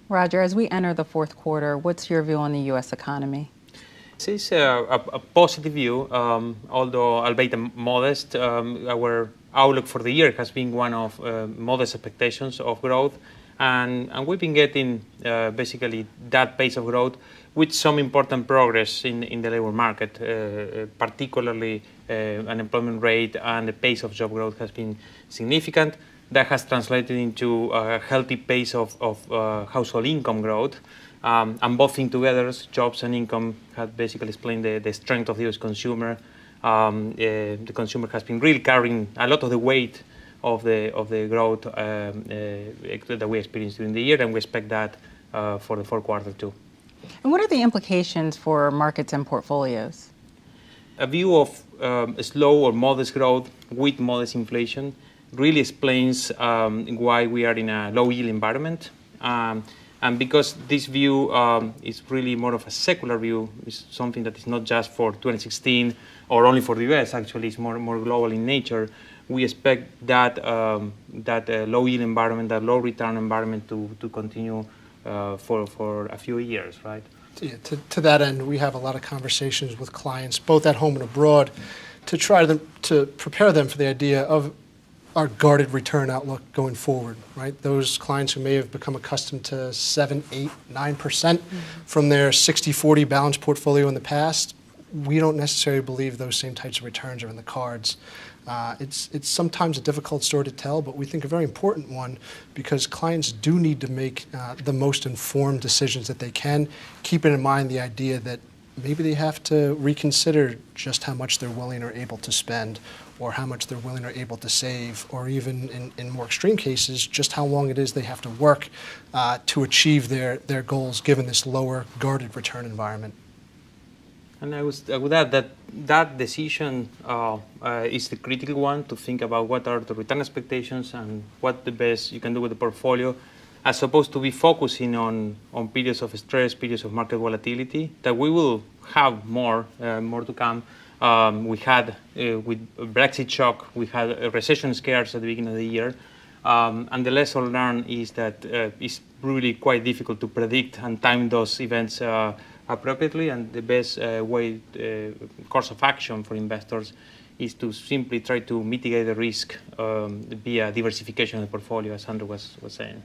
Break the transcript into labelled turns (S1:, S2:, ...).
S1: Roger, as we enter the fourth quarter, what's your view on the U.S. economy?
S2: This is a positive view, although albeit modest. Our outlook for the year has been one of modest expectations of growth, and we've been getting basically that pace of growth with some important progress in the labor market, particularly unemployment rate and the pace of job growth has been significant. That has translated into a healthy pace of household income growth. And both things together, jobs and income, have basically explained the strength of the U.S. consumer. The consumer has been really carrying a lot of the weight of the growth that we experienced during the year, and we expect that for the fourth quarter too.
S1: And what are the implications for markets and portfolios?
S2: A view of slow or modest growth with modest inflation really explains why we are in a low yield environment. And because this view is really more of a secular view, it's something that is not just for 2016 or only for the US, actually it's more global in nature. We expect that low yield environment, that low return environment to continue for a few years, right?
S3: Yeah, to that end, we have a lot of conversations with clients, both at home and abroad, to to prepare them for the idea of our guarded return outlook going forward, right? Those clients who may have become accustomed to 7, 8, 9% from their 60-40 balanced portfolio in the past, we don't necessarily believe those same types of returns are in the cards. It's sometimes a difficult story to tell, but we think a very important one because clients do need to make the most informed decisions that they can, keeping in mind the idea that maybe they have to reconsider just how much they're willing or able to spend, or how much they're willing or able to save, or even in more extreme cases, just how long it is they have to work to achieve their goals given this lower guarded return environment.
S2: And I would add that decision is the critical one, to think about what are the return expectations and what the best you can do with the portfolio, as opposed to be focusing on periods of stress, periods of market volatility, that we will have more to come. We had, with Brexit shock, we had a recession scares at the beginning of the year. And the lesson learned is that it's really quite difficult to predict and time those events appropriately. And the best course of action for investors is to simply try to mitigate the risk via diversification of the portfolio, as Andrew was saying.